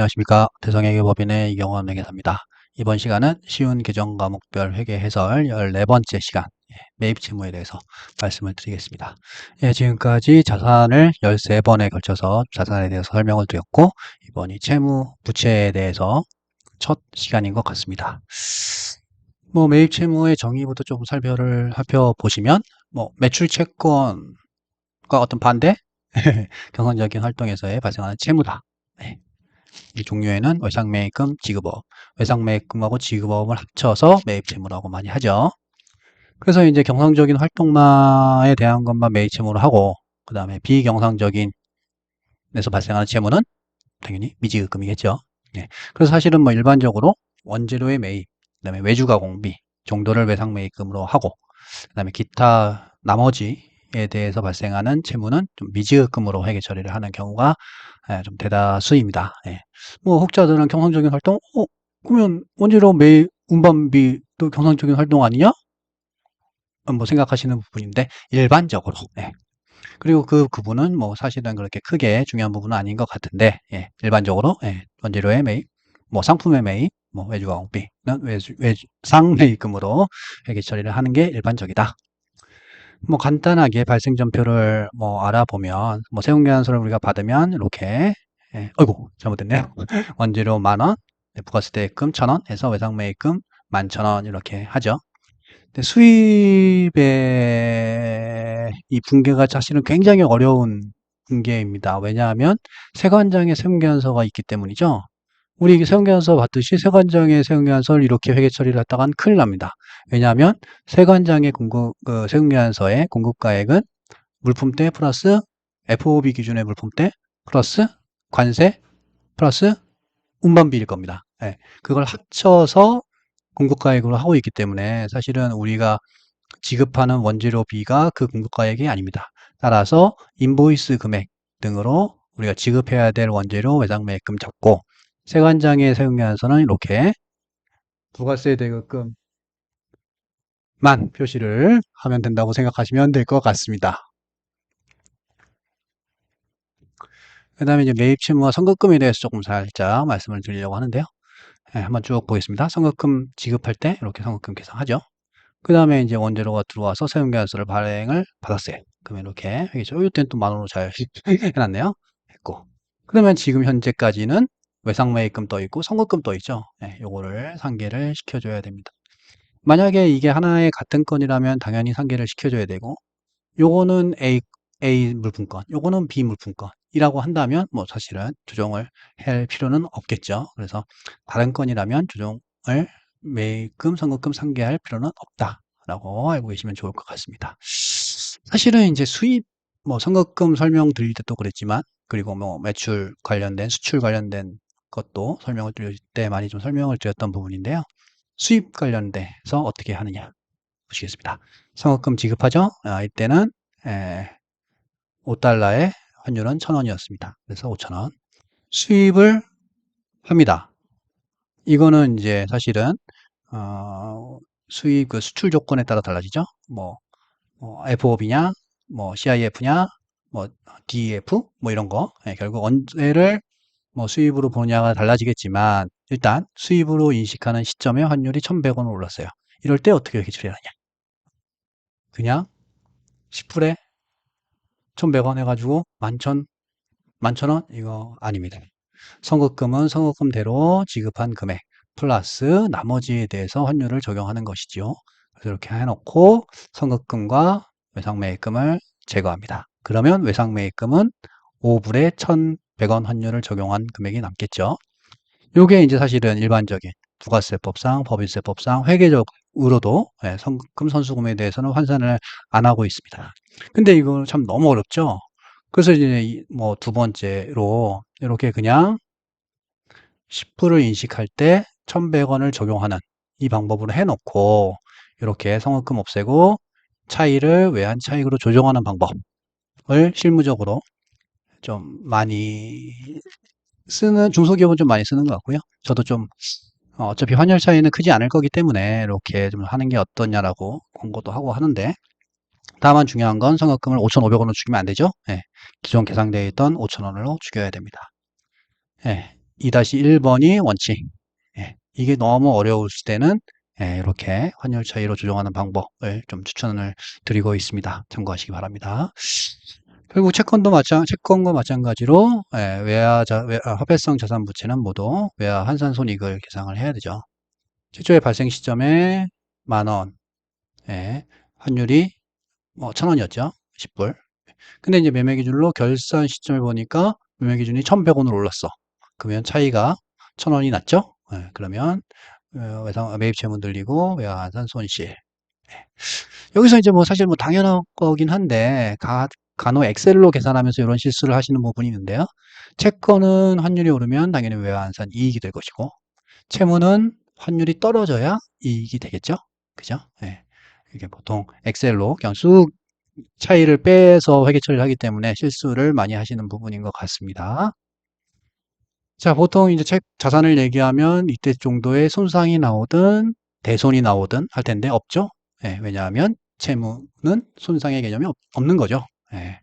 안녕하십니까. 대성회계법인의 이경원 회계사입니다. 이번 시간은 쉬운 계정 과목별 회계 해설 14번째 시간 매입 채무에 대해서 말씀을 드리겠습니다. 지금까지 자산을 13번에 걸쳐서 자산에 대해서 설명을 드렸고 이번이 채무 부채에 대해서 첫 시간인 것 같습니다. 매입 채무의 정의부터 좀 살펴보시면 매출 채권과 어떤 반대 경상적인 활동에서의 발생하는 채무다. 이 종류에는 외상매입금, 지급업, 외상매입금하고 지급업을 합쳐서 매입채무라고 많이 하죠. 그래서 이제 경상적인 활동에 대한 것만 매입채무로 하고, 그 다음에 비경상적인 데서 발생하는 채무는 당연히 미지급금이겠죠. 그래서 사실은 일반적으로 원재료의 매입, 그 다음에 외주가공비 정도를 외상매입금으로 하고, 그 다음에 기타 나머지에 대해서 발생하는 채무는 좀 미지급금으로 회계 처리를 하는 경우가 좀 대다수입니다. 혹자들은 경상적인 활동, 그러면 원재료 매입 운반비도 경상적인 활동 아니냐? 생각하시는 부분인데 일반적으로. 그리고 그분은 사실은 그렇게 크게 중요한 부분은 아닌 것 같은데, 일반적으로 원재료의 매입, 상품의 매입, 외주가공비는 외상매입금으로 회계 처리를 하는 게 일반적이다. 간단하게 발생전표를 알아보면, 세금계산서를 우리가 받으면, 이렇게, 어이구, 잘못됐네요. 원재료 10,000원, 부가세대입금 1,000원 해서 외상매입금 11,000원 이렇게 하죠. 근데 수입의 이 분계가 사실은 굉장히 어려운 분계입니다. 왜냐하면 세관장에 세금계산서가 있기 때문이죠. 우리 세금계산서 봤듯이 세관장에 세금계산서를 이렇게 회계 처리를 했다간 큰일 납니다. 왜냐하면 세관장의 세금계산서의 공급가액은 물품대 플러스 FOB 기준의 물품대 플러스 관세 플러스 운반비일 겁니다. 그걸 합쳐서 공급가액으로 하고 있기 때문에 사실은 우리가 지급하는 원재료비가 그 공급가액이 아닙니다. 따라서 인보이스 금액 등으로 우리가 지급해야 될 원재료 외상매입금 잡고 세관장의 세금계산서는 이렇게 부가세 대금만 표시를 하면 된다고 생각하시면 될 것 같습니다. 그 다음에 이제 매입채무와 선급금에 대해서 조금 살짝 말씀을 드리려고 하는데요. 한번 쭉 보겠습니다. 선급금 지급할 때 이렇게 선급금 계산하죠. 그 다음에 이제 원재료가 들어와서 세금계산서를 발행을 받았어요. 그러면 이렇게 이때는 또 10,000원으로 잘 해놨네요. 했고. 그러면 지금 현재까지는 외상매입금 떠 있고 선급금 떠 있죠. 요거를 상계를 시켜줘야 됩니다. 만약에 이게 하나의 같은 건이라면 당연히 상계를 시켜줘야 되고, 요거는 A 물품건, 요거는 B 물품건이라고 한다면 사실은 조정을 할 필요는 없겠죠. 그래서 다른 건이라면 조정을 매입금, 선급금 상계할 필요는 없다라고 알고 계시면 좋을 것 같습니다. 사실은 이제 수입, 선급금 설명드릴 때도 그랬지만, 그리고 매출 관련된, 수출 관련된 것도 설명을 드릴 때 많이 좀 설명을 드렸던 부분인데요. 수입 관련돼서 어떻게 하느냐 보시겠습니다. 선급금 지급하죠. 이때는 5달러의 환율은 1,000원이었습니다. 그래서 5,000원. 수입을 합니다. 이거는 이제 사실은 수입 수출 조건에 따라 달라지죠. FOB냐, CIF냐, DEF 이런 거. 결국 언제를 수입으로 보냐가 달라지겠지만 일단 수입으로 인식하는 시점에 환율이 1,100원으로 올랐어요. 이럴 때 어떻게 이렇게 처리하느냐? 그냥 10불에 1,100원 해가지고 11,000원? 이거 아닙니다. 선급금은 선급금대로 지급한 금액 플러스 나머지에 대해서 환율을 적용하는 것이죠. 그래서 이렇게 해놓고 선급금과 외상매입금을 제거합니다. 그러면 외상매입금은 5불에 1,100원 환율을 적용한 금액이 남겠죠. 요게 이제 사실은 일반적인 부가세법상, 법인세법상 회계적으로도 선급금, 선수금에 대해서는 환산을 안 하고 있습니다. 근데 이거 참 너무 어렵죠? 그래서 이제 두 번째로 이렇게 그냥 10불을 인식할 때 1,100원을 적용하는 이 방법으로 해놓고 이렇게 선급금 없애고 차이를 외환 차익으로 조정하는 방법을 실무적으로 좀 많이 쓰는 중소기업은 좀 많이 쓰는 것 같고요. 저도 좀 어차피 환율 차이는 크지 않을 거기 때문에 이렇게 좀 하는 게 어떠냐라고 권고도 하고 하는데 다만 중요한 건 선급금을 5,500원으로 죽이면 안 되죠. 기존 계상되어 있던 5,000원으로 죽여야 됩니다. 2-1번이 원칙. 예, 이게 너무 어려울 때는 예, 이렇게 환율 차이로 조정하는 방법을 좀 추천을 드리고 있습니다. 참고하시기 바랍니다. 결국 채권과 마찬가지로 예, 화폐성 자산 부채는 모두 외화 환산 손익을 계상을 해야 되죠. 최초의 발생 시점에 10,000원, 예, 환율이 뭐 1,000원이었죠. 10불. 근데 이제 매매 기준으로 결산 시점을 보니까 매매 기준이 1,100원으로 올랐어. 그러면 차이가 1,000원이 났죠? 예, 그러면 매입 채무 들리고 외화 환산 손실. 여기서 이제 뭐 사실 뭐 당연한 거긴 한데 간혹 엑셀로 계산하면서 이런 실수를 하시는 부분이 있는데요. 채권은 환율이 오르면 당연히 외환산 이익이 될 것이고 채무는 환율이 떨어져야 이익이 되겠죠. 그죠? 예. 이게 보통 엑셀로 그냥 쑥 차이를 빼서 회계 처리를 하기 때문에 실수를 많이 하시는 부분인 것 같습니다. 자, 보통 이제 자산을 얘기하면 이때 정도의 손상이 나오든 대손이 나오든 할 텐데 없죠. 예, 왜냐하면 채무는 손상의 개념이 없는 거죠. 예,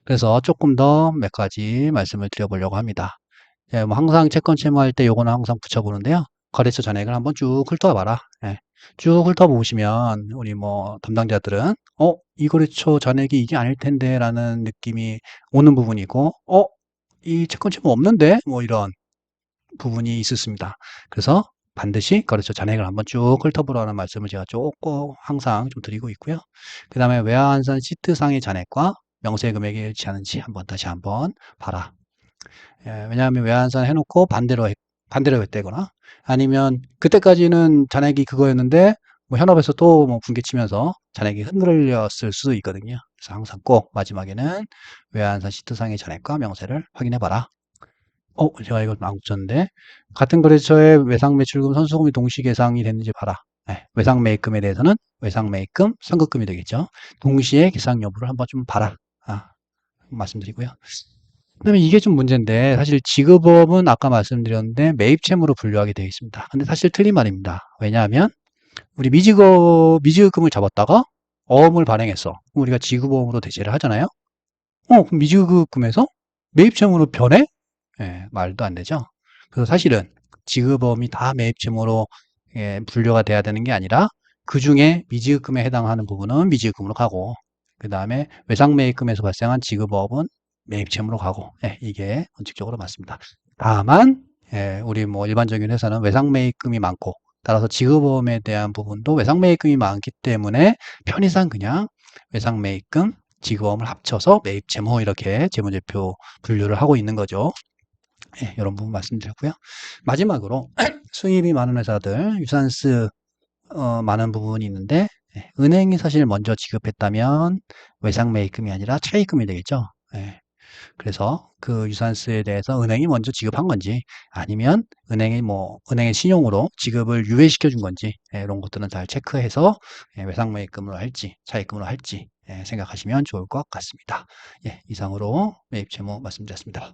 그래서 조금 더 몇 가지 말씀을 드려보려고 합니다. 예, 뭐 항상 채권 채무할 때 요거는 항상 붙여보는데요. 거래처 잔액을 한번 쭉 훑어봐라. 예, 쭉 훑어보시면 우리 뭐 담당자들은 이 거래처 잔액이 이게 아닐 텐데 라는 느낌이 오는 부분이고 이 채권 채무 없는데 뭐 이런 부분이 있었습니다. 그래서 반드시 거래처 잔액을 한번 쭉 훑어보라는 말씀을 제가 조금 항상 좀 드리고 있고요. 그 다음에 외화환산 시트상의 잔액과 명세 금액이 일치하는지 다시 한번 봐라. 예, 왜냐하면 외환산 해놓고 반대로 했대거나 아니면 그때까지는 잔액이 그거였는데 뭐 현업에서 또 뭐 분기치면서 잔액이 흔들렸을 수도 있거든요. 그래서 항상 꼭 마지막에는 외환산 시트상의 잔액과 명세를 확인해 봐라. 제가 이걸 안 붙였는데 같은 거래처의 외상 매출금, 선수금이 동시 계상이 됐는지 봐라. 네, 외상 매입금에 대해서는 외상 매입금, 선급금이 되겠죠. 동시에 계상 여부를 한번 좀 봐라. 말씀드리고요. 그다음에 이게 좀 문제인데 사실 지급업은 아까 말씀드렸는데 매입 채무로 분류하게 되어 있습니다. 근데 사실 틀린 말입니다. 왜냐하면 우리 미지급금을 잡았다가 어음을 발행했어. 그럼 우리가 지급업으로 대체를 하잖아요. 그럼 미지급금에서 매입 채무로 변해? 예, 말도 안 되죠. 그래서 사실은 지급업이 다 매입 채무로 분류가 돼야 되는 게 아니라 그 중에 미지급금에 해당하는 부분은 미지급금으로 가고 그 다음에 외상매입금에서 발생한 지급업은 매입 채무로 가고 이게 원칙적으로 맞습니다. 다만 우리 뭐 일반적인 회사는 외상매입금이 많고 따라서 지급업에 대한 부분도 외상매입금이 많기 때문에 편의상 그냥 외상매입금, 지급업을 합쳐서 매입 채무 이렇게 재무제표 분류를 하고 있는 거죠. 이런 부분 말씀드렸고요. 마지막으로 수입이 많은 회사들 유산스 많은 부분이 있는데 은행이 사실 먼저 지급했다면 외상매입금이 아니라 차입금이 되겠죠. 그래서 그 유산스에 대해서 은행이 먼저 지급한 건지 아니면 은행의 신용으로 지급을 유예시켜 준 건지 이런 것들은 잘 체크해서 외상매입금으로 할지 차입금으로 할지 생각하시면 좋을 것 같습니다. 이상으로 매입채무 말씀드렸습니다.